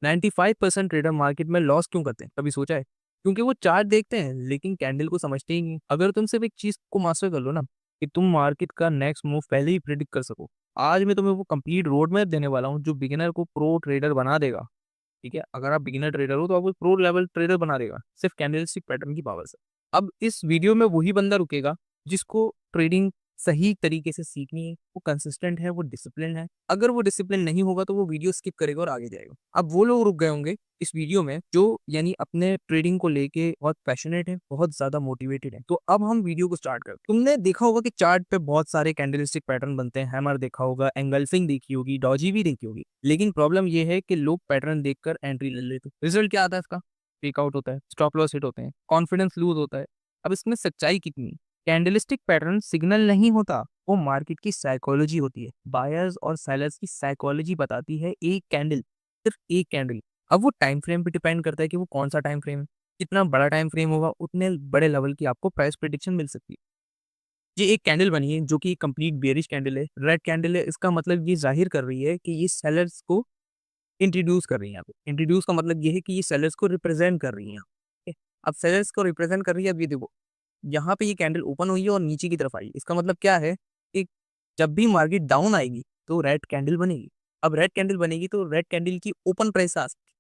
95% trader market में loss क्यों करते हैं, कभी सोचा है? क्योंकि वो चार्ट देखते हैं लेकिन कैंडल को समझते ही नहीं। अगर तुम सिर्फ एक चीज को मास्टर कर लो ना, कि तुम मार्केट का नेक्स्ट मूव पहले ही प्रिडिक्ट कर सको, आज मैं तुम्हें वो कंप्लीट रोड मैप देने वाला हूँ जो बिगिनर को प्रो ट्रेडर बना देगा। ठीक है, अगर आप बिगिनर ट्रेडर हो तो आपको प्रो लेवल ट्रेडर बना देगा सिर्फ कैंडलस्टिक पैटर्न की पावर से। अब इस वीडियो में वही बंदा रुकेगा जिसको ट्रेडिंग सही तरीके से सीखनी है, वो कंसिस्टेंट है, वो डिसिप्लिन है। अगर वो डिसिप्लिन नहीं होगा तो वो वीडियो स्किप करेगा और आगे जाएगा। अब वो लोग रुक गए होंगे इस वीडियो में जो यानी अपने ट्रेडिंग को लेके बहुत पैशनेट है, बहुत ज्यादा मोटिवेटेड है। तो अब हम वीडियो को स्टार्ट करते हैं। तुमने देखा होगा कि चार्ट पे बहुत सारे कैंडलस्टिक पैटर्न बनते हैं, हैमर देखा होगा, एंगल्फिंग देखी होगी, डॉजी भी देखी होगी। लेकिन प्रॉब्लम ये है कि लोग पैटर्न देखकर एंट्री ले लेते हैं। रिजल्ट क्या आता है इसका? फेकआउट होता है, स्टॉप लॉस हिट होते हैं, कॉन्फिडेंस लूज होता है। अब इसमें सच्चाई कितनी है? कैंडलस्टिक पैटर्न सिग्नल नहीं होता, वो मार्केट की साइकोलॉजी होती है। बायर्स और सेलर्स की साइकोलॉजी बताती है एक कैंडल, सिर्फ एक कैंडल। अब वो टाइम फ्रेम पे डिपेंड करता है कि वो कौन सा टाइम फ्रेम है। जितना बड़ा टाइम फ्रेम होगा उतने बड़े लेवल की आपको प्राइस प्रेडिक्शन मिल सकती है। ये एक कैंडल बनी है जो कि कंप्लीट बेयरिश कैंडल है, रेड कैंडल है। इसका मतलब ये जाहिर कर रही है कि ये सेलर्स को इंट्रोड्यूस कर रही है। यहाँ पे इंट्रोड्यूस का मतलब ये है कि ये सेलर्स को रिप्रेजेंट कर रही है। ठीक है? अब सेलर्स को रिप्रेजेंट कर रही है। अब ये देखो, यहाँ पे ये कैंडल ओपन हुई है और नीचे की तरफ आई है। इसका मतलब क्या है कि जब भी मार्केट डाउन आएगी तो रेड कैंडल बनेगी। अब रेड कैंडल बनेगी तो रेड कैंडल की ओपन प्राइस आ सकती है।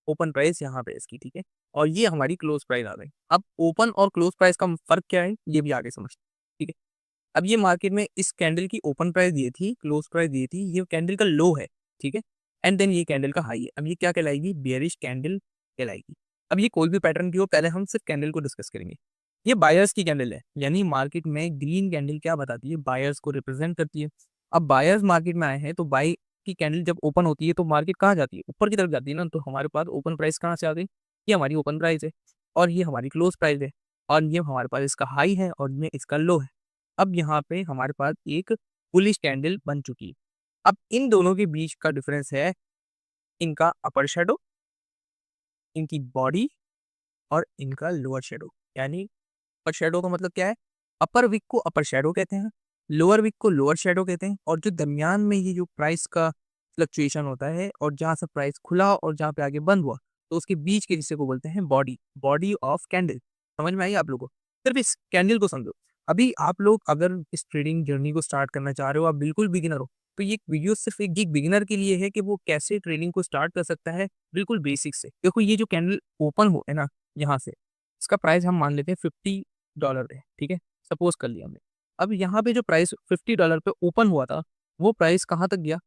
ओपन प्राइस यहाँ पे इसकी, ठीक है, और ये हमारी क्लोज प्राइस आ गई। अब ओपन और क्लोज प्राइस का फर्क क्या है ये भी आगे समझते हैं। ठीक है, अब ये मार्केट में इस कैंडल की ओपन प्राइस दी थी, क्लोज प्राइस दी थी, ये कैंडल का लो है। ठीक है, एंड देन ये कैंडल का हाई है। अब ये क्या कहलाएगी? बेयरिश कैंडल कहलाएगी। अब ये कोई भी पैटर्न की हो, पहले हम सिर्फ कैंडल को डिस्कस करेंगे। ये बायर्स की कैंडल है, यानी मार्केट में ग्रीन कैंडल क्या बताती है? बायर्स को रिप्रेजेंट करती है। अब बायर्स मार्केट में आए हैं तो बाई की कैंडल जब ओपन होती है तो मार्केट कहाँ जाती है? ऊपर की तरफ जाती है ना। तो हमारे पास ओपन प्राइस कहाँ से आ गई? ये हमारी ओपन प्राइस है और ये हमारी क्लोज प्राइस है, और ये हमारे पास इसका हाई है और ये इसका लो है। अब यहाँ पे हमारे पास एक बुलिश कैंडल बन चुकी है। अब इन दोनों के बीच का डिफरेंस है इनका अपर शेडो, इनकी बॉडी, और इनका लोअर शेडो। यानी अपर शेडो का मतलब क्या है? अपर विक को अपर शेडो कहते हैं, लोअर विक को लोअर शेडो कहते हैं, और जो दरमियान में ये जो प्राइस का फ्लक्चुएशन होता है और जहां से प्राइस खुला और जहां पे आगे बंद हुआ, तो उसके बीच के हिस्से को बोलते हैं बॉडी, बॉडी ऑफ कैंडल। समझ में आई आप लोगों को? सिर्फ इस कैंडल को समझो। अभी आप लोग अगर इस ट्रेडिंग जर्नी को स्टार्ट करना चाह रहे हो, आप बिल्कुल बिगिनर हो, तो ये वीडियो सिर्फ एक बिगिनर के लिए है कि वो कैसे ट्रेडिंग को स्टार्ट कर सकता है बिल्कुल बेसिक से। देखो, ये जो कैंडल ओपन हो है ना, यहाँ से इसका प्राइस हम मान लेते हैं $50 है। ठीक है, सपोज कर लिया हमने। अब यहाँ पे जो प्राइस $50 पे ओपन हुआ था, वो प्राइस कहाँ तक गया?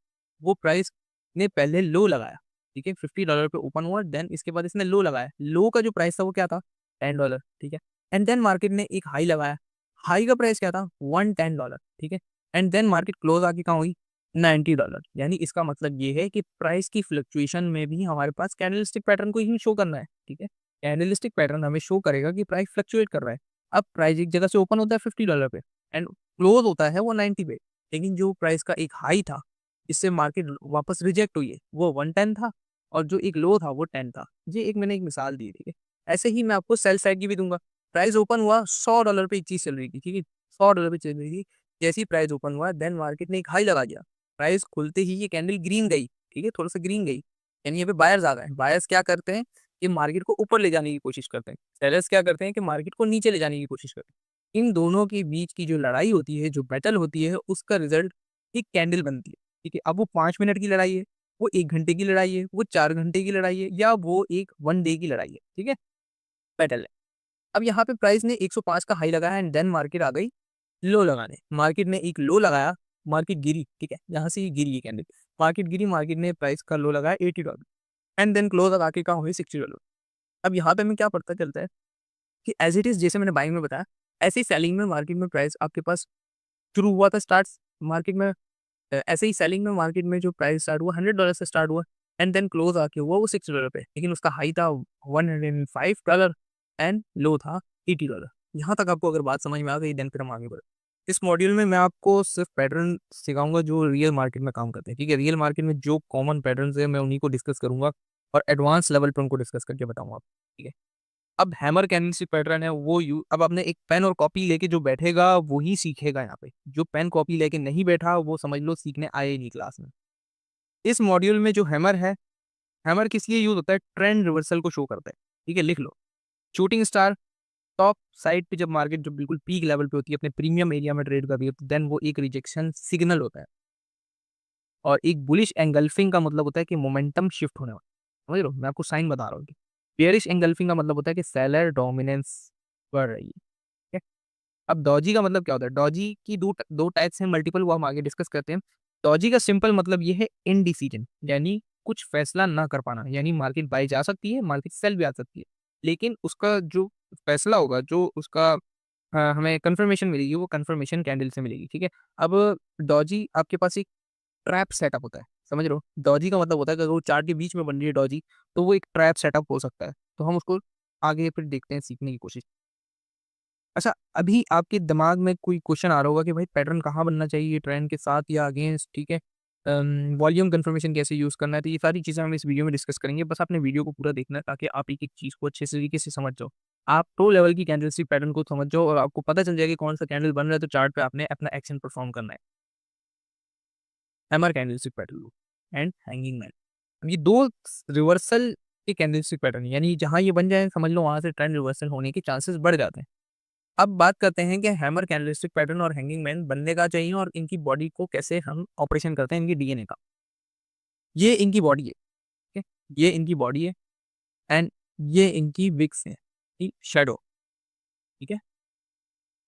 वो प्राइस ने पहले लो लगाया। ठीक है, $50 पे ओपन हुआ, देन इसके बाद इसने लो लगाया। लो का जो प्राइस था वो क्या था? $10। ठीक है, एंड देन मार्केट ने एक हाई लगाया। हाई का प्राइस क्या था? $110। ठीक है, एंड देन मार्केट क्लोज आके कहाँ हुई? $90। यानी इसका मतलब ये है कि प्राइस की फ्लक्चुएशन में भी हमारे पास कैंडलस्टिक पैटर्न को ही शो करना है। ठीक है, कैंडलस्टिक पैटर्न हमें शो करेगा कि प्राइस फ्लक्चुएट कर रहा है। अब प्राइस एक जगह से ओपन होता है $50 पे एंड क्लोज होता है वो 90 पे, लेकिन जो प्राइस का एक हाई था इससे मार्केट वापस रिजेक्ट हुई है, वो 110 था, और जो एक लो था वो 10 था। ये एक मैंने एक मिसाल दी। ठीक है, ऐसे ही मैं आपको सेल साइड की भी दूंगा। प्राइस ओपन हुआ $100 पे एक चीज चल रही थी। ठीक है, $100 पे चल रही थी। जैसे ही प्राइस ओपन हुआ, देन मार्केट ने एक हाई लगा दिया। प्राइस खुलते ही ये कैंडल ग्रीन गई। ठीक है, थोड़ा सा ग्रीन गई, यानी यहाँ पे बायर्स आ गए। बायर्स क्या करते हैं कि मार्केट को ऊपर ले जाने की कोशिश करते हैं। सेलर्स क्या करते हैं कि मार्केट को नीचे ले जाने की कोशिश करते हैं। इन दोनों के बीच की जो लड़ाई होती है, जो बैटल होती है, उसका रिजल्ट एक कैंडल बनती है। ठीक है, अब वो 5 मिनट की लड़ाई है, वो 1 घंटे की लड़ाई है, वो 4 घंटे की लड़ाई है, या वो एक 1 डे की लड़ाई है। ठीक है, बैटल है। अब यहाँ पे प्राइस ने 105 का हाई लगाया एंड देन मार्केट आ गई लो लगाने। मार्केट ने एक लो लगाया, मार्केट गिरी। ठीक है, यहाँ से ही गिरी है कैंडल, मार्केट गिरी, मार्केट ने प्राइस का लो लगाया $80 एंड देन क्लोज आके कहाँ हुई? $60। अब यहाँ पे हमें क्या पता चलता है कि एज इट इज, जैसे मैंने बाइंग में बताया, ऐसे ही सेलिंग में मार्केट में प्राइस आपके पास शुरू हुआ था स्टार्ट मार्केट में, ऐसे ही सेलिंग में मार्केट में जो प्राइस स्टार्ट हुआ $100 से स्टार्ट हुआ एंड देन क्लोज आके हुआ वो $60 पे, लेकिन उसका हाई था $105 एंड लो था $80। यहाँ तक आपको अगर बात समझ में आ गई, देन फिर हम आगे बढ़े। इस मॉड्यूल में मैं आपको सिर्फ पैटर्न सिखाऊंगा जो रियल मार्केट में काम करते हैं। ठीक है, रियल मार्केट में जो कॉमन पैटर्न है मैं उन्हीं को डिस्कस करूंगा और एडवांस लेवल पर उनको डिस्कस करके बताऊंगा आपको। ठीक है, अब हैमर कैंडलस्टिक पैटर्न है वो यू अब आपने एक पेन और कॉपी लेके जो बैठेगा वो ही सीखेगा। यहाँ पे जो पेन कॉपी लेके नहीं बैठा वो समझ लो सीखने आए ही नहीं क्लास में। इस मॉड्यूल में जो हैमर है हैमर किस लिए यूज होता है? ट्रेंड रिवर्सल को शो करता है। ठीक है, लिख लो। शूटिंग स्टार टॉप साइड पे जब मार्केट जो बिल्कुल पीक लेवल पे होती है, अपने प्रीमियम एरिया में ट्रेड कर रही है, तो देन वो एक रिजेक्शन सिग्नल होता है। और एक बुलिश एंगल्फिंग का मतलब होता है कि मोमेंटम शिफ्ट होने वाला है। समझ रहे हो? मैं आपको साइन बता रहा हूँ कि बेयरिश एंगल्फिंग का मतलब होता है कि सेलर डोमिनेंस बढ़ रही है। ठीक है? अब डॉजी का मतलब क्या होता है? डॉजी की दो टाइप्स हैं, मल्टीपल, वो हम आगे डिस्कस करते हैं। डॉजी का सिंपल मतलब ये है इनडिसीजन, यानी कुछ फैसला ना कर पाना, यानी मार्केट बाई जा सकती है, मार्केट सेल भी आ सकती है, लेकिन उसका जो फैसला होगा, जो उसका हमें कंफर्मेशन मिलेगी, वो कंफर्मेशन कैंडल से मिलेगी। ठीक है? अब डॉजी आपके पास एक ट्रैप सेटअप होता है। समझ रहे हो? डॉजी का मतलब होता है कि अगर वो चार्ट के बीच में बन रही है डॉजी, तो वो एक ट्रैप सेटअप हो सकता है। तो हम उसको आगे फिर देखते हैं, सीखने की कोशिश। अच्छा, अभी आपके दिमाग में कोई क्वेश्चन आ रहा होगा कि भाई पैटर्न कहाँ बनना चाहिए, ट्रेंड के साथ या अगेंस्ट? ठीक है? वॉल्यूम कंफर्मेशन कैसे यूज़ करना है, तो ये सारी चीज़ें हम इस वीडियो में डिस्कस करेंगे। बस आपने वीडियो को पूरा देखना है ताकि आप एक-एक चीज़ को अच्छे से तरीके से समझ जाओ। आप प्रो लेवल की कैंडलस्टिक पैटर्न को समझ जाओ और आपको पता चल जाएगा कि कौन सा कैंडल बन रहा है, तो चार्ट पे आपने अपना एक्शन परफॉर्म करना है। Hammer candlestick pattern and hanging man. अब ये 2 रिवर्सल के कैंडलस्टिक पैटर्न, यानी जहाँ ये बन जाए, समझ लो वहाँ से ट्रेंड रिवर्सल होने के चांसेस बढ़ जाते हैं। अब बात करते हैं कि हैमर कैंडलस्टिक पैटर्न और हैंगिंग मैन बनने का चाहिए और इनकी बॉडी को कैसे हम ऑपरेशन करते हैं, इनकी डीएनए का। ये इनकी बॉडी है, ठीक है? ये इनकी बॉडी है एंड ये इनकी विक्स है, ठीक? शैडो, ठीक है?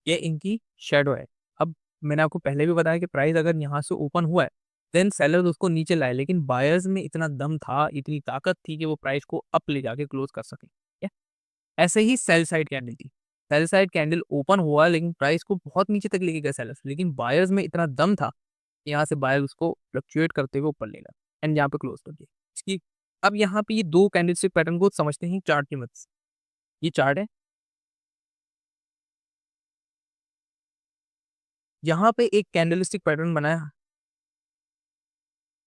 ये इनकी शैडो है। अब मैंने आपको पहले भी बताया कि प्राइस अगर यहाँ से ओपन हुआ है, देन सेलर्स उसको नीचे लाए, लेकिन बायर्स में इतना दम था, इतनी ताकत थी कि वो प्राइस को अप ले जाके क्लोज कर सके। ठीक है? ऐसे ही सेल साइड कैंडल थी। सेल साइड कैंडल ओपन हुआ, लेकिन प्राइस को बहुत नीचे तक लेके गए सेलर्स, लेकिन बायर्स में इतना दम था, कि यहाँ से बायर उसको फ्लक्चुएट करते हुए ऊपर ले गया एंड यहाँ पे क्लोज कर दिया। इसकी अब यहाँ पे ये 2 कैंडलस्टिक पैटर्न को समझते हैं चार्ट की मदद से। ये चार्ट है, यहाँ पे एक कैंडलस्टिक पैटर्न बना है।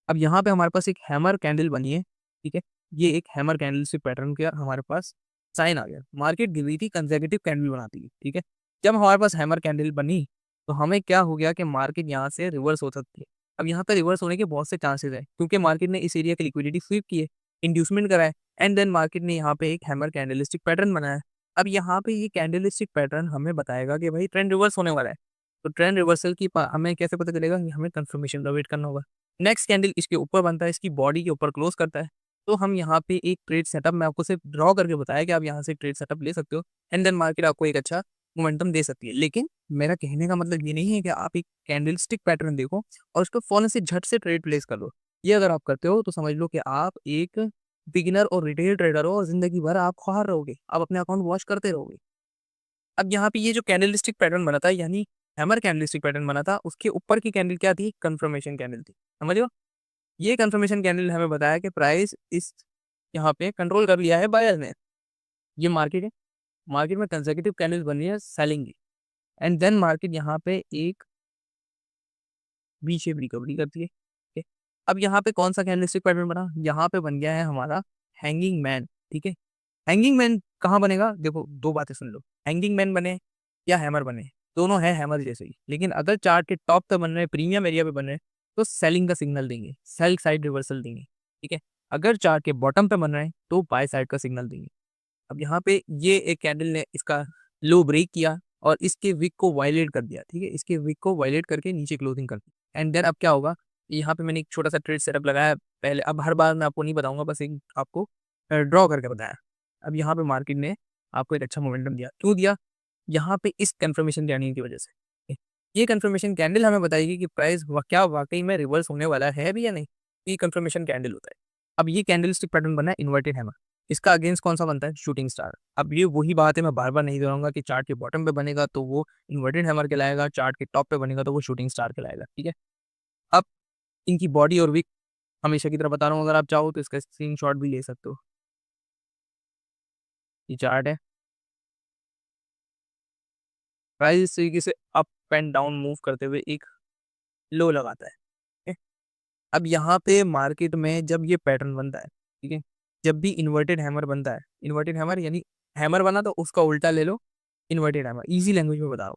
अब यहाँ पे हमारे पास एक हैमर कैंडल बनी है, ठीक है? ये एक हैमर कैंडलस्टिक पैटर्न का हमारे पास साइन आ गया। मार्केट गिर रही थी, कंसेक्यूटिव कैंडल बनाती है, ठीक है? जब हमारे पास हैमर कैंडल बनी, तो हमें क्या हो गया कि मार्केट यहाँ से रिवर्स हो सकती है। अब यहाँ पे रिवर्स होने के बहुत से चांसेस है, क्योंकि मार्केट ने इस एरिया की लिक्विडिटी स्वीप की है, इंड्यूसमेंट करा है एंड देन मार्केट ने यहाँ पे एक हैमर कैंडलस्टिक पैटर्न बनाया है। अब यहाँ पे ये कैंडलस्टिक पैटर्न हमें बताएगा कि भाई ट्रेंड रिवर्स होने वाला है। तो ट्रेंड रिवर्सल की हमें कैसे पता चलेगा? कि हमें कंफर्मेशन का वेट करना होगा। नेक्स्ट कैंडल इसके ऊपर बनता है, इसकी बॉडी के ऊपर क्लोज करता है। तो हम यहाँ पे एक ट्रेड सेटअप, मैं आपको सिर्फ ड्रॉ करके बताया कि आप यहाँ से ट्रेड सेटअप ले सकते हो एंड देन मार्केट आपको एक अच्छा मोमेंटम दे सकती है। लेकिन मेरा कहने का मतलब ये नहीं है कि आप एक कैंडलस्टिक पैटर्न देखो और उसको फौरन से झट से ट्रेड प्लेस कर लो। ये अगर आप करते हो तो समझ लो कि आप एक बिगिनर और रिटेल ट्रेडर हो और जिंदगी भर आप खुआर रहोगे, आप अपने अकाउंट वॉश करते रहोगे। अब यहाँ पे ये जो कैंडलस्टिक पैटर्न बना था, यानी हैमर कैंडलस्टिक पैटर्न बना था, उसके ऊपर की कैंडल क्या थी? कंफर्मेशन कैंडल थी। समझ लो? ये कंफर्मेशन कैंडल ने हमें बताया कि प्राइस इस यहाँ पे कंट्रोल कर लिया है बायर ने। ये मार्केट है, मार्केट में कंसेक्यूटिव कैंडल्स बन रही है सेलिंग की एंड देन मार्केट यहाँ पे एक वी शेप रिकवरी करती है। ठीक है? अब यहाँ पे कौन सा कैंडलस्टिक पैटर्न बना? यहाँ पे बन गया है हमारा हैंगिंग मैन। ठीक है? हैंगिंग मैन कहाँ बनेगा? देखो, 2 बातें सुन लो। हैंगिंग मैन बने या हैमर बने, दोनों है हैमर जैसे ही, लेकिन अगर चार्ट के टॉप पे बन रहे हैं, प्रीमियम एरिया पे बन रहे हैं, तो सेलिंग का सिग्नल देंगे, सेल साइड रिवर्सल देंगे। ठीक है? अगर चार्ट के बॉटम पे बन रहे हैं, तो बाय साइड का सिग्नल देंगे। अब यहाँ पे ये एक कैंडल ने इसका लो ब्रेक किया और इसके विक को वायलेट कर दिया। ठीक है? इसके विक को वायलेट करके नीचे क्लोजिंग कर दी एंड देन अब क्या होगा? यहाँ पे मैंने एक छोटा सा ट्रेड सेटअप लगाया पहले। अब हर बार मैं आपको नहीं बताऊंगा, बस एक आपको ड्रॉ करके बताया। अब यहाँ पे मार्केट ने आपको एक अच्छा मोमेंटम दिया। क्यों दिया? यहाँ पे इस कंफर्मेशन कैंडल की वजह से। ये कंफर्मेशन कैंडल हमें बताएगी कि प्राइस क्या वाकई में रिवर्स होने वाला है भी या नहीं। ये कंफर्मेशन कैंडल होता है। अब ये कैंडलस्टिक पैटर्न बना है इन्वर्टेड हैमर। इसका अगेंस्ट कौन सा बनता है? Shooting star. अब ये वही बात है, मैं बार बार नहीं दोहराऊंगा कि चार्ट के बॉटम पे बनेगा तो वो इन्वर्टेड हैमर कहलाएगा, चार्ट के टॉप पे बनेगा तो वो शूटिंग स्टार कहलाएगा। ठीक है? अब इनकी बॉडी और विक हमेशा की तरह बता रहा हूँ, अगर आप चाहो तो इसका स्क्रीनशॉट भी ले सकते हो। ये चार्ट है, प्राइस इस तरीके से अप एंड डाउन मूव करते हुए एक लो लगाता है। ठीक है? अब यहाँ पे मार्केट में जब ये पैटर्न बनता है, ठीक है, जब भी इन्वर्टेड हैमर बनता है, इन्वर्टेड हैमर यानी हैमर बना तो उसका उल्टा ले लो, इन्वर्टेड हैमर, इजी लैंग्वेज में बताओ।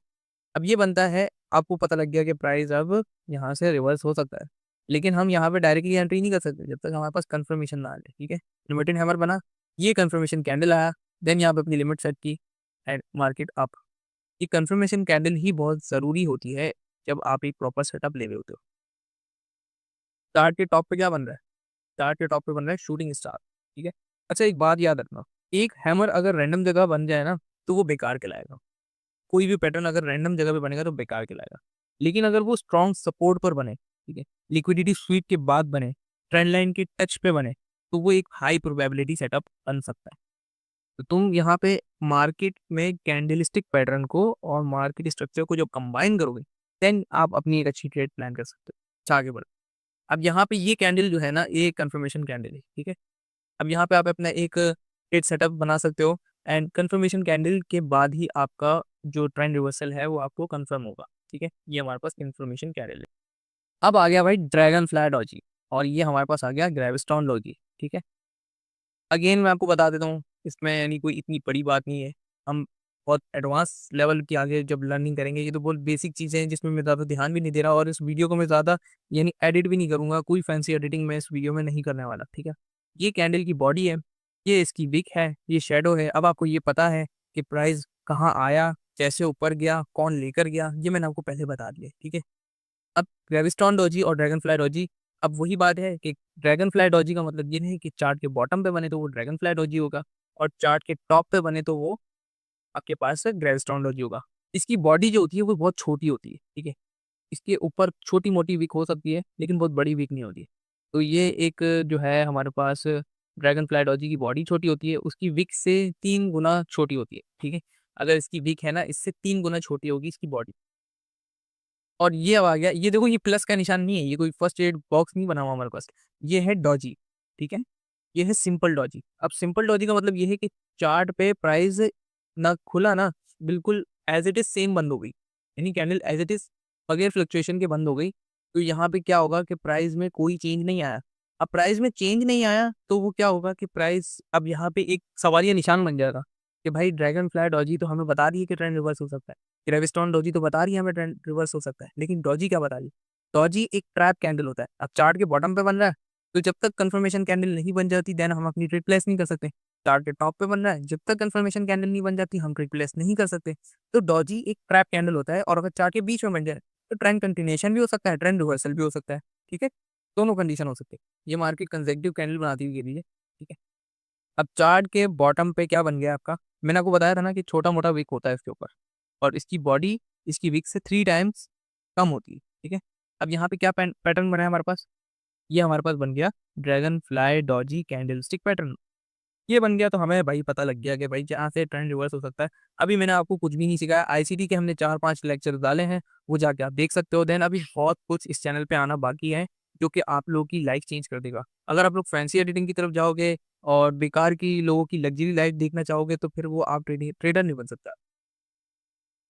अब ये बनता है, आपको पता लग गया कि प्राइस अब यहाँ से रिवर्स हो सकता है। लेकिन हम यहाँ पे डायरेक्टली एंट्री नहीं कर सकते जब तक हमारे पास कंफर्मेशन ना आ जाए। ठीक है, इन्वर्टेड हैमर बना, ये कंफर्मेशन कैंडल आया, देन यहाँ पे अपनी लिमिट सेट की एंड मार्केट अप। ये कंफर्मेशन कैंडल ही बहुत ज़रूरी होती है जब आप एक प्रॉपर सेटअप ले रहे होते हो। चार्ट के टॉप पे क्या बन रहा है? चार्ट के टॉप पे बन रहा है शूटिंग स्टार। ठीक है, अच्छा एक बात याद रखना, एक हैमर अगर रैंडम जगह बन जाए ना तो वो बेकार कहलाएगा। कोई भी पैटर्न अगर रैंडम जगह पे बनेगा तो बेकार कहलाएगा। लेकिन अगर वो स्ट्रॉन्ग सपोर्ट पर बने, ठीक है, लिक्विडिटी स्वीप के बाद बने, ट्रेंड लाइन के टच पे बने, तो वो एक हाई प्रोबेबिलिटी सेटअप बन सकता है। तो तुम यहाँ पे मार्केट में कैंडलस्टिक पैटर्न को और मार्केट स्ट्रक्चर को जब कंबाइन करोगे, देन आप अपनी एक अच्छी ट्रेड प्लान कर सकते हो। अच्छा आगे बढ़ो। अब यहाँ पे ये कैंडल जो है ना, ये कंफर्मेशन कैंडल है। ठीक है, अब यहाँ पे आप अपना एक ट्रेड सेटअप बना सकते हो एंड कंफर्मेशन कैंडल के बाद ही आपका जो ट्रेंड रिवर्सल है वो आपको कंफर्म होगा। ठीक है, ये हमारे पास कंफर्मेशन कैंडल है। अब आ गया भाई ड्रैगन फ्लाई डॉजी, और ये हमारे पास आ गया ग्रेविस्टोन डॉजी। ठीक है, अगेन मैं आपको बता देता हूँ, इसमें यानी कोई इतनी बड़ी बात नहीं है। हम बहुत एडवांस लेवल की आगे जब लर्निंग करेंगे, ये तो बहुत बेसिक चीज़ें हैं जिसमें मैं ज़्यादा ध्यान भी नहीं दे रहा, और इस वीडियो को मैं ज़्यादा यानी एडिट भी नहीं करूँगा, कोई फैंसी एडिटिंग मैं इस वीडियो में नहीं करने वाला। ठीक है, ये कैंडल की बॉडी है, ये इसकी विक है, ये शेडो है। अब आपको ये पता है कि प्राइस कहाँ आया, कैसे ऊपर गया, कौन लेकर गया, ये मैंने आपको पहले बता दिया। ठीक है, अब ग्रेविस्टोन डॉजी और ड्रैगन फ्लाई डॉजी, अब वही बात है कि ड्रैगन फ्लाई डॉजी का मतलब ये नहीं कि चार्ट के बॉटम पे बने तो वो ड्रैगन फ्लाई डॉजी होगा, और चार्ट के टॉप पे बने तो वो आपके पास ग्रेविस्टोन डॉजी होगा। इसकी बॉडी जो होती है वो बहुत छोटी होती है। ठीक है, इसके ऊपर छोटी मोटी वीक हो सकती है लेकिन बहुत बड़ी वीक नहीं होती है। तो ये एक जो है हमारे पास ड्रैगन फ्लाई डॉजी की बॉडी छोटी होती है, उसकी विक से 3 गुना छोटी होती है। ठीक है, अगर इसकी विक है ना, इससे 3 गुना छोटी होगी इसकी बॉडी। और ये अब आ गया, ये देखो ये प्लस का निशान नहीं है, ये कोई फर्स्ट एड बॉक्स नहीं बना हुआ हमारे पास, ये है डॉजी। ठीक है, ये है सिंपल डॉजी। अब सिंपल डॉजी का मतलब ये है कि चार्ट पे प्राइस ना खुला ना, बिल्कुल एज इट इज सेम बंद हो गई, यानी कैंडल एज इट इज बगैर फ्लक्चुएशन के बंद हो गई। तो यहाँ पे क्या होगा कि प्राइस में कोई चेंज नहीं आया। अब प्राइस में चेंज नहीं आया तो वो क्या होगा कि प्राइस अब यहाँ पे एक सवालिया निशान बन जाएगा कि भाई ड्रैगन फ्लाई डॉजी तो हमें बता रही है कि ट्रेंड रिवर्स हो सकता है, ग्रेविस्टोन डॉजी तो बता रही है हमें ट्रेंड रिवर्स हो सकता है, लेकिन डॉजी क्या बता रही है? डॉजी एक ट्रैप कैंडल होता है। अब चार्ट के बॉटम पे बन रहा है, तो जब तक कंफर्मेशन कैंडल नहीं बन जाती देन हम अपनी ट्रेड प्लेस नहीं कर सकते। चार्ट के टॉप पे बन रहा है, जब तक कंफर्मेशन कैंडल नहीं बन जाती हम ट्रेड प्लेस नहीं कर सकते। तो डॉजी एक ट्रैप कैंडल होता है, और अगर चार्ट के बीच में बन जाए तो ट्रेंड कंटिन्यूएशन भी हो सकता है, ट्रेंड रिवर्सल भी हो सकता है। ठीक है, दोनों कंडीशन हो सकती है। ये मार्केट कंसेक्टिव कैंडल बनाती हुई गिरी है। ठीक है, अब चार्ट के बॉटम पे क्या बन गया आपका, मैंने आपको बताया था ना कि छोटा मोटा विक होता है इसके ऊपर, और इसकी बॉडी इसकी विक से 3 टाइम्स कम होती है। ठीक है, अब यहाँ पे क्या पैटर्न बना है हमारे पास, ये हमारे पास बन गया dragon fly Doge candlestick pattern. ये बन गया तो हमें भाई पता लग गया कि भाई जहाँ से ट्रेंड रिवर्स हो सकता है। अभी मैंने आपको कुछ भी नहीं सिखाया, आईसीटी के हमने 4-5 लेक्चर डाले हैं, वो जाके आप देख सकते हो। देन अभी बहुत कुछ इस चैनल पे आना बाकी है जो कि आप लोगों की लाइफ चेंज कर देगा। अगर आप लोग फैंसी एडिटिंग की तरफ जाओगे और बेकार की लोगों की लग्जरी लाइफ देखना चाहोगे तो फिर वो आप ट्रेडर नहीं बन सकता।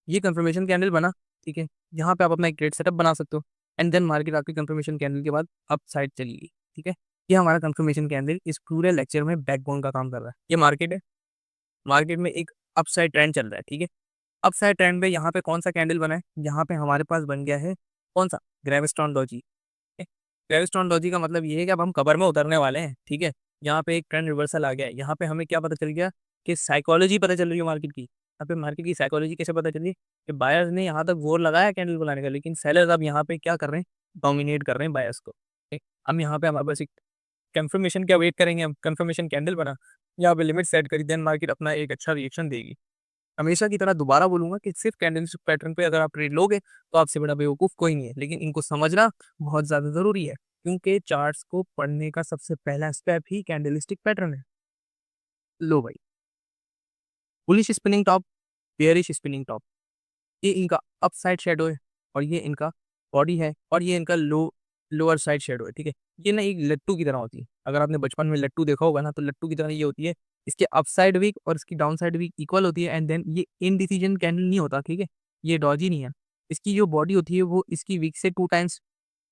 ये कंफर्मेशन कैंडल बना, ठीक है, यहाँ पे आप अपना एक ट्रेड सेटअप बना सकते हो एंड देन मार्केट आपकी कंफर्मेशन कैंडल के बाद अप साइड चलेगी। ठीक है, ये हमारा कंफर्मेशन कैंडल इस पूरे लेक्चर में बैकबोन का काम कर रहा है। ये मार्केट है, मार्केट में एक अपसाइड ट्रेंड चल रहा है। ठीक है, अपसाइड ट्रेंड में यहाँ पे कौन सा कैंडल बना है, यहाँ पे हमारे पास बन गया है कौन सा, ग्रेविस्टोन डॉजी। ग्रेविस्टोन डॉजी का मतलब ये है कि अब हम कबर में उतरने वाले हैं। ठीक है, यहाँ पे एक ट्रेंड रिवर्सल आ गया है। यहाँ पे हमें क्या पता चल गया कि साइकोलॉजी पता चल रही है मार्केट की। यहाँ पे मार्केट की साइकोलॉजी कैसे पता चल रही है कि बायर्स ने यहाँ तक जोर लगाया कैंडल बनाने का, लेकिन सेलर्स अब यहाँ पे क्या कर रहे हैं, डोमिनेट कर रहे हैं बायर्स को। ठीक? हम यहाँ पे हमारे पास एक कंफर्मेशन क्या वेट करेंगे, हम कंफर्मेशन कैंडल बना, यहाँ पे लिमिट सेट करी, देन मार्केट अपना एक अच्छा रिएक्शन देगी। हमेशा की तरह दोबारा बोलूंगा कि सिर्फ कैंडलस्टिक पैटर्न पे अगर आप ट्रेड लोगे तो आपसे बड़ा बेवकूफ कोई नहीं है, लेकिन इनको समझना बहुत ज्यादा जरूरी है, क्योंकि चार्ट्स को पढ़ने का सबसे पहला स्टेप ही कैंडलस्टिक पैटर्न है। लो भाई, bullish spinning top, bearish spinning top, ये इनका अप साइड शेडो है, और ये इनका बॉडी है, और ये इनका लोअर साइड शेडो है। ठीक है, ये ना एक लट्टू की तरह होती है। अगर आपने बचपन में लट्टू देखा होगा ना, तो लट्टू की तरह ये होती है। इसके अप साइड वीक और इसकी डाउन साइड वीक इक्वल होती है, एंड देन ये इनडिसीजन कैंडल नहीं होता। ठीक है, ये डॉजी नहीं है। इसकी जो बॉडी होती है वो इसकी वीक से 2 टाइम्स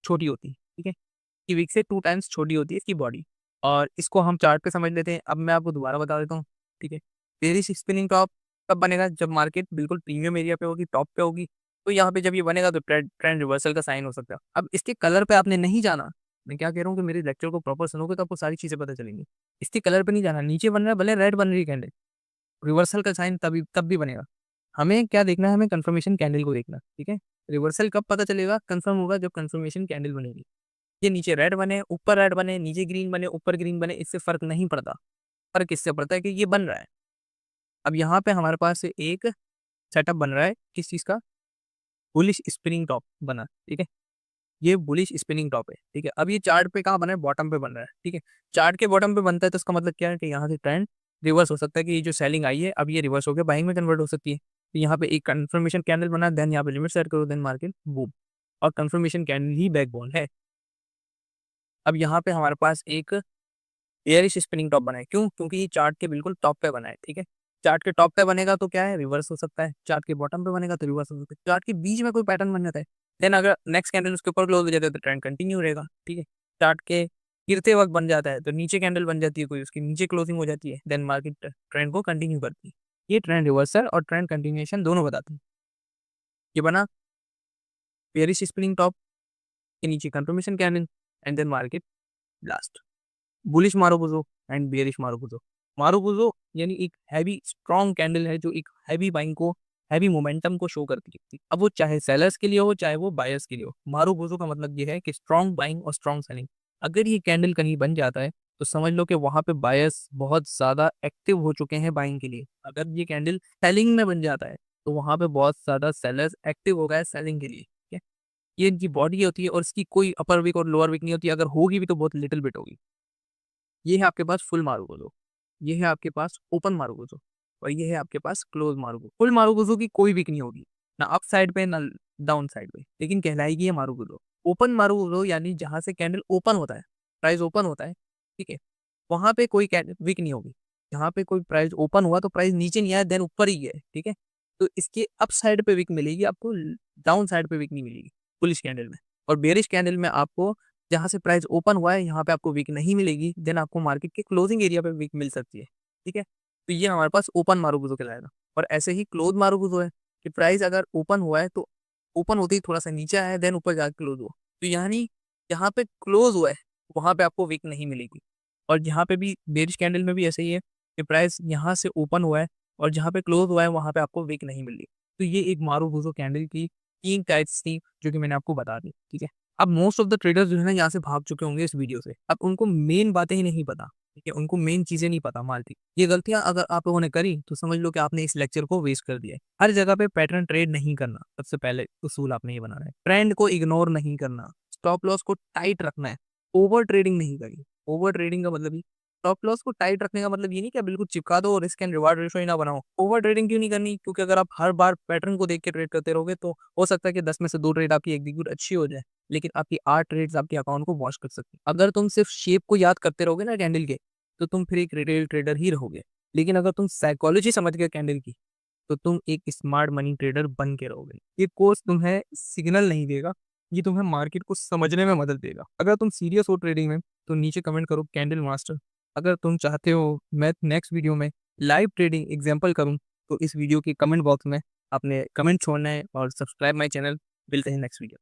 छोटी होती है। ठीक है, इसकी वीक से 2 टाइम्स छोटी होती है इसकी बॉडी, और इसको हम चार्ट पे समझ लेते हैं। अब मैं आपको दोबारा बता देता हूँ। ठीक है, बेयरिश स्पिनिंग टॉप कब बनेगा, जब मार्केट बिल्कुल प्रीमियम एरिया पे होगी, टॉप पे होगी। तो यहाँ पे जब ये बनेगा तो ट्रेंड रिवर्सल का साइन हो सकता है। अब इसके कलर पे आपने नहीं जाना मैं क्या कह रहा हूँ कि मेरे लेक्चर को प्रॉपर सुनोगे तो आपको सारी चीजें पता चलेंगी। इसके कलर पे नहीं जाना, नीचे बन रहा है भले रेड बन रही है कैंडल, रिवर्सल का साइन तभी तब भी बनेगा। हमें क्या देखना है, हमें कंफर्मेशन कैंडल को देखना, ठीक है। रिवर्सल कब पता चलेगा, कंफर्म होगा जब कंफर्मेशन कैंडल बनेगी। ये नीचे रेड बने, ऊपर रेड बने, नीचे ग्रीन बने, ऊपर ग्रीन बने, इससे फर्क नहीं पड़ता। फर्क इससे पड़ता है कि ये बन रहा है। अब यहाँ पे हमारे पास एक सेटअप बन रहा है किस चीज का, बुलिश स्पिनिंग टॉप बना, ठीक है। ये बुलिश स्पिनिंग टॉप है, ठीक है। अब ये चार्ट पे कहाँ बना है, बॉटम पे बन रहा है, ठीक है। चार्ट के बॉटम पे बनता है तो इसका मतलब क्या है कि यहाँ से ट्रेंड रिवर्स हो सकता है कि ये जो सेलिंग आई है अब ये रिवर्स होकर बाइंग में कन्वर्ट हो सकती है। तो यहाँ पे एक कंफर्मेशन कैंडल बना, देन यहाँ पे लिमिट सेट करो, देन मार्केट बूम। और कंफर्मेशन कैंडल ही बैकबोन है। अब यहाँ पे हमारे पास एक बेयरिश स्पिनिंग टॉप बना है, क्यों, क्योंकि ये चार्ट के बिल्कुल टॉप पे बना है, ठीक है। चार्ट के टॉप पे बनेगा तो क्या है, रिवर्स हो सकता है। चार्ट के बॉटम पे बनेगा तो रिवर्स हो सकता है। चार्ट के बीच में कोई पैटर्न बन जाता है, देन अगर नेक्स्ट कैंडल उसके ऊपर क्लोज हो जाता है तो ट्रेंड कंटिन्यू रहेगा, ठीक है। चार्ट के गिरते वक्त बन जाता है तो नीचे कैंडल बन जाती है कोई, उसकी नीचे क्लोजिंग हो जाती है, देन मार्केट ट्रेंड को कंटिन्यू करती है। ये ट्रेंड रिवर्सल और ट्रेंड कंटिन्यूएशन दोनों बताते हैं। ये बना बेयरिश स्पिनिंग टॉप के नीचे confirmation candle, and then market last bullish marubozu and bearish marubozu. Marubozu यानी एक हैवी स्ट्रॉन्ग कैंडल है जो एक हैवी बाइंग को, हैवी मोमेंटम को शो करती है। अब वो चाहे सेलर्स के लिए हो चाहे वो बायर्स के लिए हो। मारुबुजो का मतलब ये है कि स्ट्रॉन्ग बाइंग और स्ट्रॉन्ग सेलिंग। अगर ये कैंडल कहीं बन जाता है तो समझ लो कि वहां पे बायर्स बहुत ज्यादा एक्टिव हो चुके हैं बाइंग के लिए। अगर ये कैंडल सेलिंग में बन जाता है तो वहां पे बहुत ज्यादा सेलर्स एक्टिव हो गए सेलिंग के लिए, ठीक है। ये इनकी बॉडी होती है और इसकी कोई अपर वीक और लोअर वीक नहीं होती, अगर होगी भी तो बहुत लिटिल बिट होगी। ये है आपके पास फुल मारूगुजो, ये है आपके पास ओपन मारूगुजो, और ये है आपके पास क्लोज मारूगुजो। फुल मारूगुजो की कोई वीक नहीं होगी, ना अप साइड पे ना डाउन साइड पे, लेकिन कहलाएगी ये मारूगुजो। ओपन मारूगुजो यानी जहां से कैंडल ओपन होता है, प्राइस ओपन होता है, ठीक है, वहां पे कोई वीक नहीं होगी। जहां पे कोई प्राइस ओपन हुआ तो प्राइस नीचे नहीं आया, देन ऊपर ही है, ठीक है। तो इसके अप साइड पे वीक मिलेगी आपको, डाउन साइड पे वीक नहीं मिलेगी बुलिश कैंडल में। और बेरिश कैंडल में आपको जहां से प्राइस ओपन हुआ है यहाँ पे आपको वीक नहीं मिलेगी, देन आपको मार्केट के क्लोजिंग एरिया पे वीक मिल सकती है, ठीक है। तो ये हमारे पास ओपन मारूगुजो कहलाएगा। और ऐसे ही क्लोज मारूगुजो है कि प्राइस अगर ओपन हुआ है तो ओपन होते ही थोड़ा सा नीचे आया है, देन ऊपर जाकर क्लोज हुआ, तो यानी जहाँ पे क्लोज हुआ है वहां पे आपको वीक नहीं मिलेगी। और यहाँ पे भी बेरिश कैंडल में भी ऐसे ही है कि प्राइस यहाँ से ओपन हुआ है और जहाँ पे क्लोज हुआ है वहां पे आपको वीक नहीं मिलेगी। तो ये एक मारूगुजो कैंडल की तीन टाइप्स थी जो कि मैंने आपको बता दी, ठीक है। अब मोस्ट ऑफ द ट्रेडर्स जो है ना यहाँ से भाग चुके होंगे इस वीडियो से। अब उनको मेन बातें ही नहीं पता, ठीक है, उनको मेन चीजें नहीं पता माल की। ये गलतियां अगर आप लोगों ने करी तो समझ लो कि आपने इस लेक्चर को वेस्ट कर दिया है। हर जगह पे पैटर्न ट्रेड नहीं करना, सबसे पहले उसूल आपने ये बनाना है। ट्रेंड को इग्नोर नहीं करना, स्टॉप लॉस को टाइट रखना है, ओवर ट्रेडिंग नहीं करनी। ओवर ट्रेडिंग का मतलब ही, स्टॉप लॉस को टाइट रखने का मतलब ये नहीं कि आप बिल्कुल चिपका दो और रिस्क एंड रिवार्ड रेशो ही ना बनाओ। ओवर ट्रेडिंग क्यों नहीं करनी, क्योंकि अगर आप हर बार पैटर्न को देख के ट्रेड करते रहोगे तो हो सकता है कि 10 में से 2 ट्रेड आपकी एग्जीक्यूट अच्छी हो जाए, लेकिन आपकी 8 ट्रेड्स आपके अकाउंट को वॉश कर सकती है। अगर तुम सिर्फ शेप को याद करते रहोगे ना कैंडल के, तो तुम फिर एक रिटेल ट्रेडर ही रहोगे। लेकिन अगर तुम साइकोलॉजी समझ गए कैंडल की, तो तुम एक स्मार्ट मनी ट्रेडर बन के रहोगे। ये कोर्स तुम्हें सिग्नल नहीं देगा, ये तुम्हें मार्केट को समझने में मदद देगा। अगर तुम सीरियस हो ट्रेडिंग में तो नीचे कमेंट करो कैंडल मास्टर। अगर तुम चाहते हो मैं नेक्स्ट वीडियो में लाइव ट्रेडिंग एग्जांपल करूं, तो इस वीडियो के कमेंट बॉक्स में आपने कमेंट छोड़ना है और सब्सक्राइब माय चैनल। मिलते हैं नेक्स्ट वीडियो।